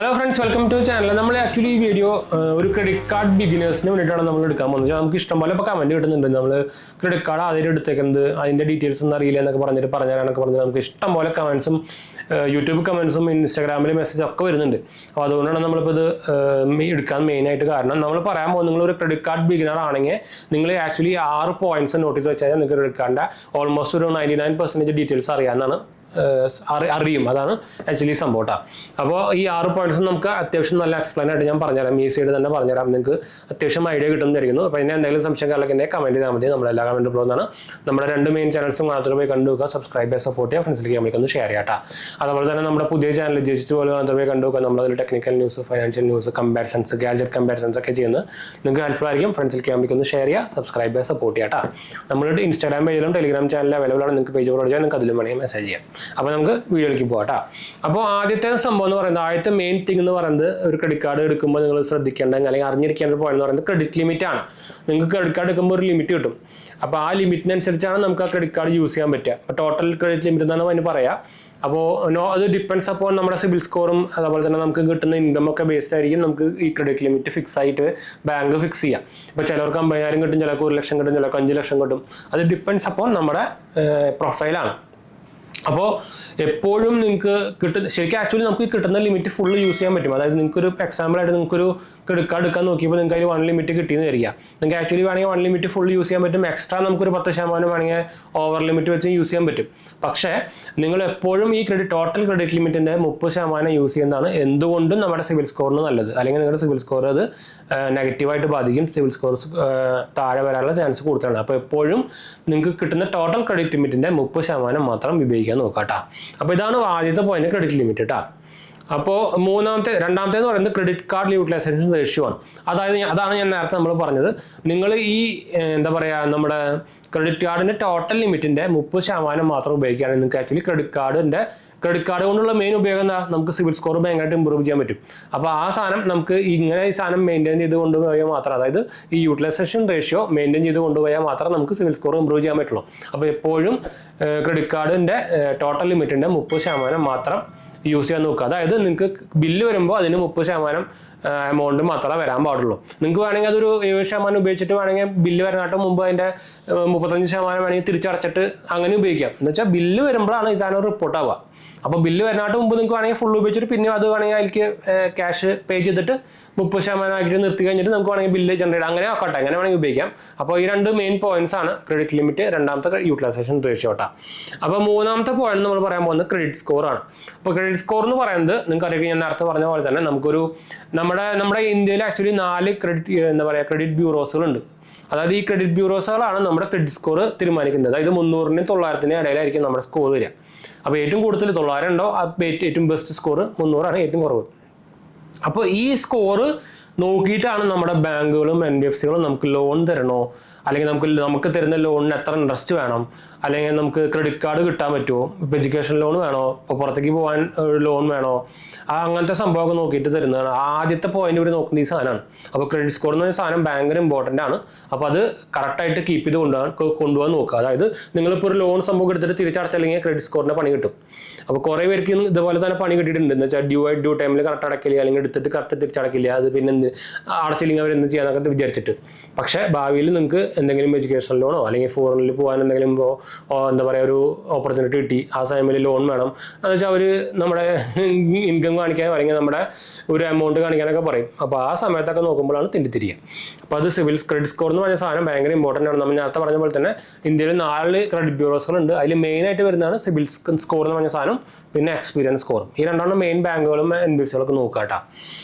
Hello friends, welcome to the channel. നമ്മൾ actually ഈ video ഒരു ക്രെഡിറ്റ് കാർഡ് ബിഗിനേഴ്സിന് വേണ്ടിയിട്ടാണ് നമ്മൾ എടുക്കാൻ പോകുന്നത്. നമുക്ക് ഇഷ്ടംപോലെ ഇപ്പോൾ കമന്റ് കിട്ടുന്നുണ്ട്. നമ്മൾ ക്രെഡിറ്റ് കാർഡ് ആദ്യം എടുത്തേക്കുന്നത് അതിന്റെ ഡീറ്റെയിൽസ് ഒന്നും അറിയില്ല എന്നൊക്കെ പറഞ്ഞുതരാനൊക്കെ പറഞ്ഞത് നമുക്ക് ഇഷ്ടംപോലെ കമന്റ്സും യൂട്യൂബ് കമന്റ്സും ഇൻസ്റ്റാഗ്രാമിൽ മെസ്സേജ് ഒക്കെ വരുന്നുണ്ട്. അപ്പോൾ അതുകൊണ്ടാണ് നമ്മളിപ്പോൾ ഇത് എടുക്കാൻ മെയിനായിട്ട് കാരണം നമ്മൾ പറയാൻ പോകുന്നത് നിങ്ങൾ ഒരു ക്രെഡിറ്റ് കാർഡ് ബിഗിനർ ആണെങ്കിൽ നിങ്ങൾ ആക്ച്വലി 6 പോയിന്റ്സ് നോട്ട് ചെയ്ത് വെച്ചാൽ നിങ്ങൾക്ക് ക്രെഡിറ്റ് കാർഡിന്റെ ഓൾമോസ്റ്റ് ഒരു 99% ഡീറ്റെയിൽസ് അറിയാമെന്നാണ് അറിയും. അതാണ് ആക്ച്വലി സംഭവം. അപ്പോൾ ഈ 6 പോയിന്റ്സ് നമുക്ക് അത്യാവശ്യം നല്ല എക്സ്പ്ലെയിൻ ആയിട്ട് ഞാൻ പറഞ്ഞുതരാം. ഈ സൈഡ് തന്നെ പറഞ്ഞുതരാം. നിങ്ങൾക്ക് അത്യാവശ്യം ഐഡിയ കിട്ടുന്നതായിരിക്കുന്നു. അപ്പോൾ ഇതിനെ എന്തെങ്കിലും സംശയങ്ങളൊക്കെ എന്നെ കമന്റ് ചെയ്താൽ മതി. നമ്മളെല്ലാ കമന്റ് പോകുന്നതാണ്. നമ്മുടെ 2 മെയിൻ ചാനൽസും മാത്രമേ പോയി കണ്ടുവെക്കുക, സബ്സ്ക്രൈബ് ചെയ്യുക, സപ്പോർട്ട് ചെയ്യുക, ഫ്രണ്ട്സിലേക്ക് നമ്മൾക്കൊന്ന് ഷെയർ ചെയ്യാം. അതുപോലെ തന്നെ നമ്മുടെ പുതിയ ചാനൽ ജയിച്ചു പോലെ മാത്രമേ കണ്ടുവെക്കുക. നമ്മളതിൽ technical news, financial news, comparisons, gadget comparisons ഒക്കെ ചെയ്യുന്നത് നിങ്ങൾക്ക് ഹെൽപ്ഫുൾ ആയിരിക്കും. ഫ്രണ്ട്സിലേക്ക് നമ്മൾക്കൊന്ന് ഷെയർ ചെയ്യുക, സബ്സ്ക്രൈബ് ചെയ്യുക, സപ്പോർട്ട് ചെയ്യാം. നമ്മളുടെ ഇൻസ്റ്റാഗ്രാം പേജിലും ടെലിഗ്രാം ചാനലിൽ അവൈലബിൾ ആണ്. നിങ്ങൾക്ക് പേജ് കൊടുത്താൽ നിങ്ങൾക്ക് അതിലും വേണമെങ്കിൽ മെസ്സേജ് ചെയ്യാം. അപ്പോൾ നമുക്ക് വീഡിയോയിലേക്ക് പോകാം. അപ്പോൾ ആദ്യത്തെ സംഭവം എന്ന് പറയുന്നത്, ആദ്യത്തെ മെയിൻ തിങ് എന്ന് പറയുന്നത് ഒരു ക്രെഡിറ്റ് കാർഡ് എടുക്കുമ്പോൾ നിങ്ങൾ ശ്രദ്ധിക്കേണ്ട അല്ലെങ്കിൽ അറിഞ്ഞിരിക്കേണ്ട പോയിന്റ് എന്ന് പറയുന്നത് ക്രെഡിറ്റ് ലിമിറ്റ് ആണ്. നിങ്ങൾക്ക് ക്രെഡിറ്റ് കാർഡ് എടുക്കുമ്പോൾ ഒരു ലിമിറ്റ് കിട്ടും. അപ്പോൾ ആ ലിമിറ്റിനനുസരിച്ചാണ് നമുക്ക് ആ ക്രെഡിറ്റ് കാർഡ് യൂസ് ചെയ്യാൻ പറ്റുക. അപ്പോൾ ടോട്ടൽ ക്രെഡിറ്റ് ലിമിറ്റ് എന്നാണ് അതിന് പറയാം. അപ്പോൾ അത് ഡിപ്പെൻഡ്സ് അപ്പോൾ നമ്മുടെ സിബിൽ സ്കോറും അതുപോലെ തന്നെ നമുക്ക് കിട്ടുന്ന ഇൻകം ഒക്കെ ബേസ്ഡ് ആയിരിക്കും നമുക്ക് ഈ ക്രെഡിറ്റ് ലിമിറ്റ് ഫിക്സ് ആയിട്ട് ബാങ്ക് ഫിക്സ് ചെയ്യാം. ഇപ്പോൾ ചിലർക്ക് 50,000 കിട്ടും, ചിലർക്ക് 1 ലക്ഷം കിട്ടും, ചിലർക്ക് 5 ലക്ഷം കിട്ടും. അത് ഡിപ്പെൻഡ്സ് അപ്പോൾ നമ്മുടെ പ്രൊഫൈലാണ്. അപ്പോൾ എപ്പോഴും നിങ്ങൾക്ക് ശരിക്കും ആക്ച്വലി നമുക്ക് കിട്ടുന്ന ലിമിറ്റ് ഫുള്ള് യൂസ് ചെയ്യാൻ പറ്റും. അതായത് നിങ്ങൾക്കൊരു എക്സാമ്പിളായിട്ട് നിങ്ങൾക്കൊരു ക്രെഡിറ്റ് കാർഡ് എടുക്കാൻ നോക്കിയപ്പോൾ നിങ്ങൾക്ക് അതിൽ 1 ലിമിറ്റ് കിട്ടിയെന്ന് വരിക. നിങ്ങൾക്ക് ആക്ച്വലി വേണമെങ്കിൽ 1 ലിമിറ്റ് ഫുൾ യൂസ് ചെയ്യാൻ പറ്റും. എക്സ്ട്രാ നമുക്കൊരു 10% വേണമെങ്കിൽ ഓവർ ലിമിറ്റ് വെച്ച് യൂസ് ചെയ്യാൻ പറ്റും. പക്ഷേ നിങ്ങൾ എപ്പോഴും ഈ ടോട്ടൽ ക്രെഡിറ്റ് ലിമിറ്റിൻ്റെ 30% യൂസ് ചെയ്യുന്നതാണ് എന്തുകൊണ്ടും നമ്മുടെ സിവിൽ സ്കോറിന് നല്ലത്. അല്ലെങ്കിൽ നിങ്ങളുടെ സിവിൽ സ്കോർ അത് നെഗറ്റീവായിട്ട് ബാധിക്കും. സിവിൽ സ്കോർ താഴെ വരാനുള്ള ചാൻസ് കൂടുതലാണ്. അപ്പോൾ എപ്പോഴും നിങ്ങൾക്ക് കിട്ടുന്ന ടോട്ടൽ ക്രെഡിറ്റ് ലിമിറ്റിൻ്റെ 30% മാത്രം ഉപയോഗിക്കാൻ നോക്കാട്ടോ. അപ്പോൾ ഇതാണ് ആദ്യത്തെ പോയിന്റ്, ക്രെഡിറ്റ് ലിമിറ്റ് കേട്ടോ. അപ്പോൾ രണ്ടാമത്തേന്ന് പറയുന്നത് ക്രെഡിറ്റ് കാർഡ് യൂട്ടിലൈസേഷൻ റേഷ്യോ ആണ്. അതാണ് ഞാൻ നേരത്തെ നമ്മൾ പറഞ്ഞത്. നിങ്ങൾ ഈ എന്താ പറയുക, നമ്മുടെ ക്രെഡിറ്റ് കാർഡിൻ്റെ ടോട്ടൽ ലിമിറ്റിൻ്റെ 30% മാത്രം ഉപയോഗിക്കുകയാണെങ്കിൽ നിങ്ങൾക്ക് ആക്ച്വലി ക്രെഡിറ്റ് കാർഡ് കൊണ്ടുള്ള മെയിൻ ഉപയോഗം എന്താ, നമുക്ക് സിവിൽ സ്കോർ ഭയങ്കരമായിട്ട് ഇമ്പ്രൂവ് ചെയ്യാൻ പറ്റും. അപ്പോൾ ആ സാധനം നമുക്ക് ഈ സാധനം മെയിൻറ്റെയിൻ ചെയ്ത് കൊണ്ടുപോയാൽ മാത്രം, അതായത് ഈ യൂട്ടിലൈസേഷൻ റേഷ്യോ മെയിൻറ്റെയിൻ ചെയ്ത് കൊണ്ടുപോയാൽ മാത്രം നമുക്ക് സിവിൽ സ്കോർ ഇമ്പ്രൂവ് ചെയ്യാൻ പറ്റുള്ളൂ. അപ്പോൾ എപ്പോഴും ക്രെഡിറ്റ് കാർഡിൻ്റെ ടോട്ടൽ ലിമിറ്റിൻ്റെ 30% മാത്രം യൂസ് ചെയ്യാൻ നോക്കുക. അതായത് നിങ്ങൾക്ക് ബില്ല് വരുമ്പോൾ അതിന് 30% എമൗണ്ട് മാത്രമേ വരാൻ പാടുള്ളൂ. നിങ്ങൾക്ക് വേണമെങ്കിൽ അതൊരു 7% ഉപയോഗിച്ചിട്ട് വേണമെങ്കിൽ ബില്ല് വരാനായിട്ട് മുമ്പ് അതിൻ്റെ 35% വേണമെങ്കിൽ തിരിച്ചടച്ചിട്ട് അങ്ങനെ ഉപയോഗിക്കാം. എന്ന് വെച്ചാൽ ബില്ല് വരുമ്പോഴാണ് ഇതാണ് റിപ്പോർട്ട് ആവുക. അപ്പോൾ ബില്ല് വരാനായിട്ട് മുമ്പ് നിങ്ങൾക്ക് വേണമെങ്കിൽ ഫുൾ ഉപയോഗിച്ചിട്ട് പിന്നെ അത് വേണമെങ്കിൽ അതിലേക്ക് ക്യാഷ് പേ ചെയ്തിട്ട് 30% ആക്കിയിട്ട് നിർത്തി കഴിഞ്ഞിട്ട് നമുക്ക് വേണമെങ്കിൽ ബില്ല് ജനറേറ്റ് അങ്ങനെ ആക്കട്ടെ, അങ്ങനെ വേണമെങ്കിൽ ഉപയോഗിക്കാം. അപ്പോൾ ഈ 2 മെയിൻ പോയിന്റ്സ് ആണ് ക്രെഡിറ്റ് ലിമിറ്റ്, രണ്ടാമത്തെ യൂട്ടിലൈസേഷൻ റേഷ്യോ കേട്ടോ. അപ്പോൾ മൂന്നാമത്തെ പോയിന്റ് നമ്മൾ പറയാൻ പോകുന്നത് ക്രെഡിറ്റ് സ്കോർ ആണ്. അപ്പോൾ ക്രെഡിറ്റ് സ്കോർ എന്ന് പറയുന്നത് നിങ്ങൾക്ക് അറിയാം, ഞാൻ നേരത്തെ പറഞ്ഞ പോലെ തന്നെ നമുക്കൊരു നമ്മുടെ ഇന്ത്യയിൽ ആക്ച്വലി 4 ക്രെഡിറ്റ് ബ്യൂറോസുകളുണ്ട്. അതായത് ഈ ക്രെഡിറ്റ് ബ്യൂറോസുകളാണ് നമ്മുടെ ക്രെഡിറ്റ് സ്കോർ തീരുമാനിക്കുന്നത്. അതായത് 300-നും 900-നും ഇടയിലായിരിക്കും നമ്മുടെ സ്കോർ വരിക. അപ്പോൾ ഏറ്റവും കൂടുതൽ 900 ഉണ്ടോ, ഏറ്റവും ബെസ്റ്റ് സ്കോർ 300 ഏറ്റവും കുറവ്. അപ്പോൾ ഈ സ്കോർ നോക്കിയിട്ടാണ് നമ്മുടെ ബാങ്കുകളും NBFCകളും നമുക്ക് ലോൺ തരണോ, അല്ലെങ്കിൽ നമുക്ക് തരുന്ന ലോണിന് എത്ര ഇൻട്രസ്റ്റ് വേണം, അല്ലെങ്കിൽ നമുക്ക് ക്രെഡിറ്റ് കാർഡ് കിട്ടാൻ പറ്റുമോ, ഇപ്പോൾ എഡ്യൂക്കേഷൻ ലോൺ വേണോ, ഇപ്പോൾ പുറത്തേക്ക് പോകാൻ ലോൺ വേണോ, അങ്ങനത്തെ സംഭവമൊക്കെ നോക്കിയിട്ട് തരുന്നതാണ്. ആദ്യത്തെ പോയിന്റ് ഇവർ നോക്കുന്ന ഈ സാധനമാണ്. അപ്പോൾ ക്രെഡിറ്റ് സ്കോർ എന്ന് പറഞ്ഞ സാധനം ഭയങ്കര ഇമ്പോർട്ടൻ്റ് ആണ്. അപ്പോൾ അത് കറക്റ്റായിട്ട് കീപ്പ് ചെയ്ത് കൊണ്ടുപോകാൻ നോക്കുക. അതായത് നിങ്ങളിപ്പോൾ ഒരു ലോൺ സംഭവം എടുത്തിട്ട് തിരിച്ചടച്ചില്ലെങ്കിൽ ക്രെഡിറ്റ് സ്കോറിൻ്റെ പണി കിട്ടും. അപ്പോൾ കുറേ പേർക്ക് ഇതുപോലെ തന്നെ പണി കിട്ടിയിട്ടുണ്ട്. എന്ന് വെച്ചാൽ ഡ്യൂ ടൈമിൽ കറക്റ്റ് അടക്കില്ല, അല്ലെങ്കിൽ എടുത്തിട്ട് കറക്റ്റ് തിരിച്ചടക്കില്ല, അത് പിന്നെ അടച്ചില്ലെങ്കിൽ അവരെന്ത് ചെയ്യാന്നൊക്കെ വിചാരിച്ചിട്ട്. പക്ഷേ ഭാവിയിൽ നിങ്ങൾക്ക് എന്തെങ്കിലും എഡ്യൂക്കേഷൻ ലോണോ അല്ലെങ്കിൽ ഫോറിനിൽ പോകാൻ എന്തെങ്കിലും എന്താ പറയുക ഒരു ഓപ്പർച്യൂണിറ്റി കിട്ടി, ആ സമയത്ത് ലോൺ വേണം എന്ന് വെച്ചാൽ അവർ നമ്മുടെ ഇൻകം കാണിക്കാൻ അല്ലെങ്കിൽ നമ്മുടെ ഒരു എമൗണ്ട് കാണിക്കാനൊക്കെ പറയും. അപ്പോൾ ആ സമയത്തൊക്കെ നോക്കുമ്പോഴാണ് തിരിയുക. അപ്പോൾ അത് ക്രെഡിറ്റ് സ്കോർ എന്ന് പറഞ്ഞ സാധനം ഭയങ്കര ഇമ്പോർട്ടൻ്റ് ആണ്. നമ്മൾ നേരത്തെ പറഞ്ഞ പോലെ തന്നെ ഇന്ത്യയിൽ 4 ക്രെഡിറ്റ് ബ്യൂറോസുകളുണ്ട്. അതിൽ മെയിനായിട്ട് വരുന്നതാണ് സിബിൽ സ്കോർ എന്ന് പറഞ്ഞ സാധനം, പിന്നെ എക്സ്പീരിയൻസ് സ്കോറും. ഈ 2 മെയിൻ ബാങ്കുകളും NBFCകളൊക്കെ നോക്കാട്ടോ.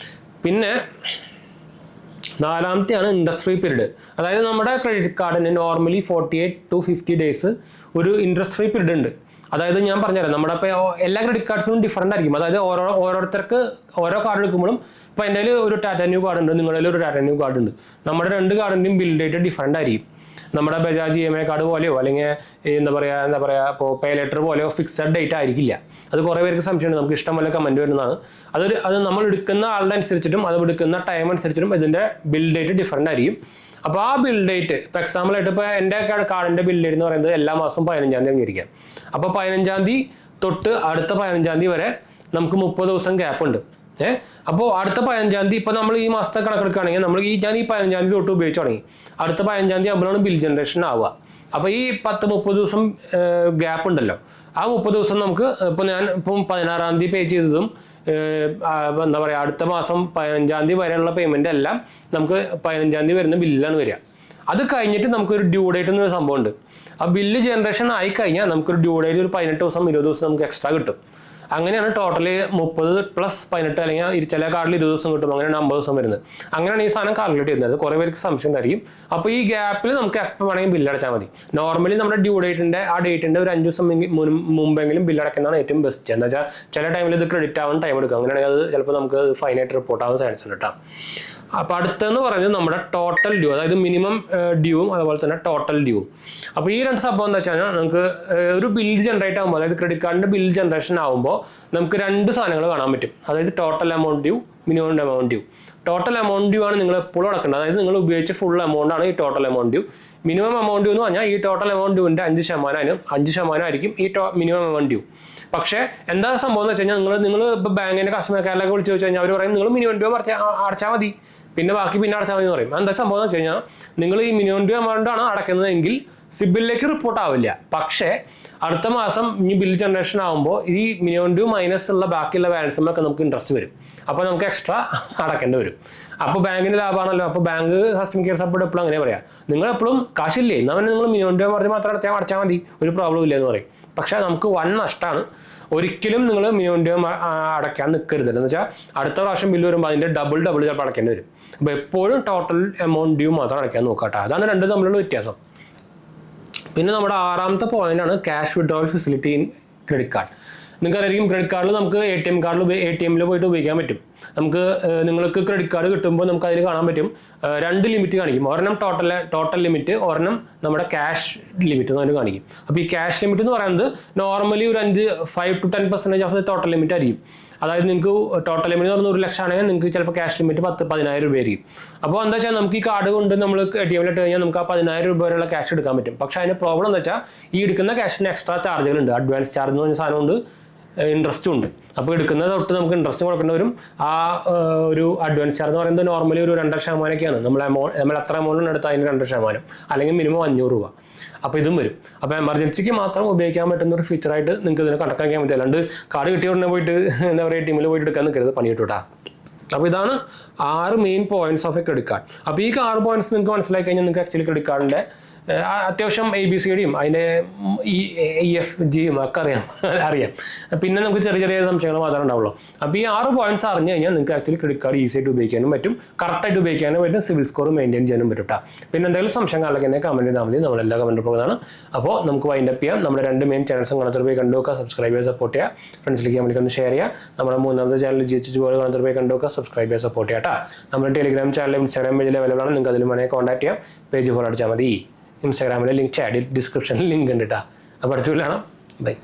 പിന്നെ 4മത്തെയാണ് ഇൻട്രസ്റ്റ് ഫ്രീ പീരീഡ്. അതായത് നമ്മുടെ ക്രെഡിറ്റ് കാർഡിന് നോർമലി 48 to 50 ഡേയ്സ് ഒരു ഇൻട്രസ്റ്റ് ഫ്രീ പീരീഡ് ഉണ്ട്. അതായത് ഞാൻ പറഞ്ഞുതരാം, നമ്മുടെ ഇപ്പോൾ എല്ലാ ക്രെഡിറ്റ് കാർഡ്സിനും ഡിഫറൻ്റ് ആയിരിക്കും. അതായത് ഓരോരുത്തർക്ക് ഓരോ കാർഡ് എടുക്കുമ്പോഴും, ഇപ്പോൾ എൻ്റെ ഒരു ടാറ്റ ന്യൂ കാർഡ് ഉണ്ട്, നിങ്ങളുടെ ഒരു ടാറ്റ ന്യൂ കാർഡ് ഉണ്ട്. നമ്മുടെ 2 കാർഡിൻ്റെയും ബിൽ ഡേറ്റ് ഡിഫറൻ്റ് ആയിരിക്കും. നമ്മുടെ ബജാജ് EMI കാർഡ് പോലെയോ അല്ലെങ്കിൽ എന്താ പറയുക ഇപ്പോൾ പേ ലെറ്റർ പോലെയോ ഫിക്സഡ് ഡേറ്റ് ആയിരിക്കില്ല. അത് കുറേ പേർക്ക് സംശയമുണ്ട്. നമുക്ക് ഇഷ്ടംപോലെ കമൻറ്റ് വരുന്നതാണ്. അത് നമ്മൾ എടുക്കുന്ന ആളുടെ അനുസരിച്ചിട്ടും അത് എടുക്കുന്ന ടൈം അനുസരിച്ചിട്ടും ഇതിൻ്റെ ബിൽ ഡേറ്റ് ഡിഫറൻ്റ് ആയിരിക്കും. അപ്പോൾ ആ ബിൽ ഡേറ്റ് ഇപ്പോൾ എക്സാമ്പിളായിട്ട് ഇപ്പോൾ എൻ്റെ കാർഡിൻ്റെ ബിൽ ഡേറ്റ് എന്ന് പറയുന്നത് എല്ലാ മാസം 15-ാം തീയതി അംഗീകരിക്കാം. അപ്പോൾ 15-ാം തീയതി തൊട്ട് അടുത്ത 15-ാം തീയതി വരെ നമുക്ക് 30 ദിവസം ഗ്യാപ്പ് ഉണ്ട്. അപ്പോൾ അടുത്ത 15-ാം തീയതി ഇപ്പൊ നമ്മൾ ഈ മാസത്തെ കണക്കെടുക്കുകയാണെങ്കിൽ ഞാൻ ഈ 15-ാം തീയതി തൊട്ട് ഉപയോഗിച്ച് തുടങ്ങി. അടുത്ത 15-ാം തീയതി ആകുമ്പോഴാണ് ബിൽ ജനറേഷൻ ആവുക. അപ്പോൾ ഈ 10-30 ദിവസം ഗ്യാപ്പ് ഉണ്ടല്ലോ, ആ 30 ദിവസം നമുക്ക് ഞാൻ ഇപ്പം 16-ാം തീയതി പേ ചെയ്തതും എന്താ പറയുക അടുത്ത മാസം 15-ാം തീയതി വരെയുള്ള പേയ്മെന്റ് എല്ലാം നമുക്ക് 15-ാം തീയതി വരുന്ന ബില്ലാണ് വരിക. അത് കഴിഞ്ഞിട്ട് നമുക്കൊരു ഡ്യൂ ഡേറ്റ് എന്നൊരു സംഭവം ഉണ്ട്. ആ ബില്ല് ജനറേഷൻ ആയി കഴിഞ്ഞാൽ നമുക്കൊരു ഡ്യൂ ഡേറ്റ് ഒരു 18 ദിവസം 20 ദിവസം നമുക്ക് എക്സ്ട്രാ കിട്ടും. അങ്ങനെയാണ് ടോട്ടലി 30 + 18 അല്ലെങ്കിൽ ചില കാർഡിൽ 20 ദിവസം കിട്ടും, അങ്ങനെയാണ് 50 ദിവസം വരുന്നത്. അങ്ങനെയാണ് ഈ സാധനം കാൽക്കുലേറ്റ് ചെയ്യുന്നത്. കുറേ പേർക്ക് സംശയം ഉണ്ടായിരിക്കും. അപ്പോൾ ഈ ഗ്യാപ്പിൽ നമുക്ക് എപ്പോൾ വേണമെങ്കിൽ ബില്ല് അടച്ചാൽ മതി. നോർമലി നമ്മുടെ ഡ്യൂ ഡേറ്റിന്റെ ആ ഡേറ്റിന്റെ ഒരു 5 ദിവസം മുമ്പെങ്കിലും ബില്ല് അടയ്ക്കുന്നതാണ് ഏറ്റവും ബെസ്റ്റ്. എന്താ വെച്ചാൽ ചില ടൈമിൽ ഇത് ക്രെഡിറ്റ് ആവാൻ ടൈം എടുക്കും. അങ്ങനെയാണെങ്കിൽ അത് ചിലപ്പോൾ നമുക്ക് ഫൈനായിട്ട് റിപ്പോർട്ട് ആവാൻ ചാൻസ് ഉണ്ട് കേട്ടോ. അപ്പോൾ അടുത്തെന്ന് പറയുന്നത് നമ്മുടെ ടോട്ടൽ ഡ്യൂ, അതായത് മിനിമം ഡ്യൂവും അതുപോലെ തന്നെ ടോട്ടൽ ഡ്യൂവും. അപ്പോൾ ഈ രണ്ട് സംഭവം എന്താ വെച്ചാൽ നമുക്ക് ഒരു ബില്ല് ജനറേറ്റ് ആകുമ്പോൾ, അതായത് ക്രെഡിറ്റ് കാർഡിന്റെ ബില്ല് ജനറേഷൻ ആകുമ്പോൾ നമുക്ക് 2 സാധനങ്ങൾ കാണാൻ പറ്റും. അതായത് total amount due, minimum amount due. Total amount due ആണ് നിങ്ങൾ എപ്പോഴും അടക്കേണ്ടത്. അതായത് നിങ്ങൾ ഉപയോഗിച്ച ഫുൾ എമൗണ്ട് ആണ് ഈ total amount due. Minimum amount due എന്ന് പറഞ്ഞാൽ ഈ ടോട്ടൽ എമൗണ്ട് ഡ്യൂവിന്റെ 5% ആയിരിക്കും ഈ മിനിമം എമൗണ്ട് ഡ്യൂ. പക്ഷേ എന്താ സംഭവം എന്ന് വെച്ച് കഴിഞ്ഞാൽ നിങ്ങൾ ഇപ്പോൾ ബാങ്കിന്റെ കസ്റ്റമർ കെയറിലൊക്കെ വിളിച്ച് ചോദിച്ചു കഴിഞ്ഞാൽ അവർ പറയും നിങ്ങൾ മിനിമം ഡ്യൂ അടച്ചാൽ മതി, പിന്നെ ബാക്കി പിന്നെ അടച്ചാൽ മതി എന്ന് പറയും. എന്താ സംഭവം എന്ന് വെച്ച് കഴിഞ്ഞാൽ നിങ്ങൾ ഈ മിനിമം ഡ്യൂ എമൗണ്ട് ആണ് അടയ്ക്കുന്നതെങ്കിൽ സിബിലിലേക്ക് റിപ്പോർട്ട് ആവില്ല. പക്ഷേ അടുത്ത മാസം ഈ ബിൽ ജനറേഷൻ ആകുമ്പോൾ ഈ മിനിമം ഡ്യൂ മൈനസ് ഉള്ള ബാക്കിയുള്ള ബാലൻസുമൊക്കെ നമുക്ക് ഇൻട്രസ്റ്റ് വരും. അപ്പോൾ നമുക്ക് എക്സ്ട്രാ അടക്കേണ്ടി വരും. അപ്പോൾ ബാങ്കിന് ലാഭമാണല്ലോ. അപ്പോൾ ബാങ്ക് കസ്റ്റമർ കെയർ സപ്പോർട്ട് എപ്പോഴും അങ്ങനെ പറയാം, നിങ്ങൾ എപ്പോഴും കാശില്ലേ എന്നാൽ നിങ്ങൾ മിനിമം ഡ്യൂ പറഞ്ഞ് മാത്രം അടച്ചാൽ മതി, ഒരു പ്രോബ്ലം ഇല്ല എന്ന് പറയും. പക്ഷേ നമുക്ക് വൻ നഷ്ടമാണ്. ഒരിക്കലും നിങ്ങൾ മിനിമം ഡ്യൂ അടയ്ക്കാൻ നിൽക്കരുത്. എന്ന് വെച്ചാൽ അടുത്ത പ്രാവശ്യം ബില്ല് വരുമ്പോൾ അതിൻ്റെ ഡബിൾ ചിലപ്പോൾ അടയ്ക്കേണ്ടി വരും. അപ്പോൾ എപ്പോഴും ടോട്ടൽ എമൗണ്ട് ഡ്യൂ മാത്രം അടയ്ക്കാൻ നോക്കാട്ടോ. അതാണ് രണ്ടും തമ്മിലുള്ള വ്യത്യാസം. പിന്നെ നമ്മുടെ 6ാമത്തെ പോയിന്റാണ് cash withdrawal facility in credit card. നിങ്ങൾക്കറിയാം ക്രെഡിറ്റ് കാർഡിൽ നമുക്ക് ATM-ൽ പോയിട്ട് ഉപയോഗിക്കാൻ പറ്റും. നിങ്ങൾക്ക് ക്രെഡിറ്റ് കാർഡ് കിട്ടുമ്പോൾ നമുക്ക് അതിൽ കാണാൻ പറ്റും 2 ലിമിറ്റ് കാണിക്കും. ഒരെണ്ണം ടോട്ടൽ ലിമിറ്റ്, ഒരെണ്ണം നമ്മുടെ ക്യാഷ് ലിമിറ്റ് എന്ന് കാണിക്കും. അപ്പോൾ ഈ ക്യാഷ് ലിമിറ്റ് എന്ന് പറയുന്നത് നോർമലി ഒരു 5 to 10% ഓഫ് ടോട്ടൽ ലിമിറ്റ് ആയിരിക്കും. അതായത് നിങ്ങൾക്ക് ടോട്ടൽ ലിമിറ്റ് എന്ന് പറഞ്ഞാൽ 1 ലക്ഷം ആണെങ്കിൽ നിങ്ങൾക്ക് ചിലപ്പോൾ ക്യാഷ് ലിമിറ്റ് 10,000 രൂപ ആയിരിക്കും. അപ്പോൾ എന്താ വെച്ചാൽ നമുക്ക് ഈ കാർഡ് കൊണ്ട് നമ്മൾ ATM-ൽ ഇട്ട് കഴിഞ്ഞാൽ നമുക്ക് ആ 10,000 രൂപ വരെയുള്ള ക്യാഷ് എടുക്കാൻ പറ്റും. പക്ഷേ അതിന് പ്രോബ്ലം എന്താ വെച്ചാൽ ഈ എടുക്കുന്ന ക്യാഷിന് എക്സ്ട്രാ ചാർജുകളുണ്ട്. അഡ്വാൻസ് ചാർജ് എന്ന് പറഞ്ഞ സാധനമുണ്ട്, ഇൻട്രസ്റ്റും ഉണ്ട്. അപ്പോൾ എടുക്കുന്നത് തൊട്ട് നമുക്ക് ഇൻട്രസ്റ്റ് കൊടുക്കേണ്ടി വരും. ആ ഒരു അഡ്വാൻസ് ചാർജ് എന്ന് പറയുന്നത് നോർമലി ഒരു 2.5%ഒക്കെയാണ്. നമ്മൾ എത്ര എമൗണ്ട് എടുത്താൽ അതിന് 2% അല്ലെങ്കിൽ മിനിമം 500 രൂപ. അപ്പോൾ ഇതും വരും. അപ്പോൾ എമർജൻസിക്ക് മാത്രം ഉപയോഗിക്കാൻ പറ്റുന്ന ഒരു ഫീച്ചറായിട്ട് നിങ്ങൾക്ക് ഇതിനെ കണക്കാക്കാൻ പറ്റും. അല്ലാണ്ട് കാർഡ് കിട്ടിയ ഉടനെ പോയിട്ട് എന്താ പറയുക ATM-ൽ പോയിട്ട് എടുക്കാൻ നിൽക്കരുത്, പണി കിട്ടൂട്ടാ. അപ്പോൾ ഇതാണ് 6 main points of A credit card. അപ്പോൾ ഈ 6 പോയിന്റ്സ് നിങ്ങൾക്ക് മനസ്സിലാക്കി കഴിഞ്ഞാൽ നിങ്ങൾക്ക് ആക്ച്വലി ക്രെഡിറ്റ് കാർഡിൻ്റെ അത്യാവശ്യം ABCDയും അതിൻ്റെ EFGയും ഒക്കെ അറിയാം. പിന്നെ നമുക്ക് ചെറിയ സംശയങ്ങൾ മാത്രമേ ഉണ്ടാവുള്ളൂ. അപ്പോൾ ഈ 6 പോയിന്റ്സ് അറിഞ്ഞു കഴിഞ്ഞാൽ നിങ്ങൾക്ക് ആക്ച്വലി ക്രെഡിറ്റ് കാർഡ് ഈസി ആയിട്ട് ഉപയോഗിക്കാനും പറ്റും, കറക്റ്റായിട്ട് ഉപയോഗിക്കാനും പറ്റും, സിവിൽ സ്കോർ മെയിൻറ്റെയിൻ ചെയ്യാനും പറ്റും കേട്ടോ. പിന്നെ എന്തെങ്കിലും സംശയങ്ങളൊക്കെ എന്നെ കമൻറ്റ് ചെയ്താൽ മതി, നമ്മളെല്ലാ കമൻറ്റ് പോകുന്നതാണ്. അപ്പോൾ നമുക്ക് വൈൻഡപ്പ് ചെയ്യാം. നമ്മുടെ 2 മെയിൻ ചാനൽസും കാണാത്തവർ പോയി കണ്ടുവെക്കുക, സബ്സ്ക്രൈബ് ചെയ്യുക, സപ്പോർട്ട് ചെയ്യുക, ഫ്രണ്ട്സിലേക്ക് വേണ്ടി ഒന്ന് ഷെയർ ചെയ്യുക. നമ്മുടെ 3ാമത്തെ ചാനൽ GH പോലെ കാണാത്തവർ പോയി കണ്ടുവെക്കുക, സബ്സ്ക്രൈബ് ചെയ്യുക, സപ്പോർട്ട് ചെയ്യുക കേട്ടോ. നമ്മുടെ ടെലിഗ്രാം ചാനലും ഇൻസ്റ്റാഗ്രാം പേജിൽ അവൈലബിൾ ആണ്. നിങ്ങൾക്ക് അതിൽ വേണമെങ്കിൽ കോൺടാക്ട് ചെയ്യാം, പേജ് ഫോളോ അടിച്ചാൽ മതി. ഇൻസ്റ്റാഗ്രാമിലെ ലിങ്ക് ഡിസ്ക്രിപ്ഷനിൽ ലിങ്ക് ഉണ്ട് കേട്ടോ. അപ്പോൾ അടുത്ത വീട്ടിലാണ്. ബൈ.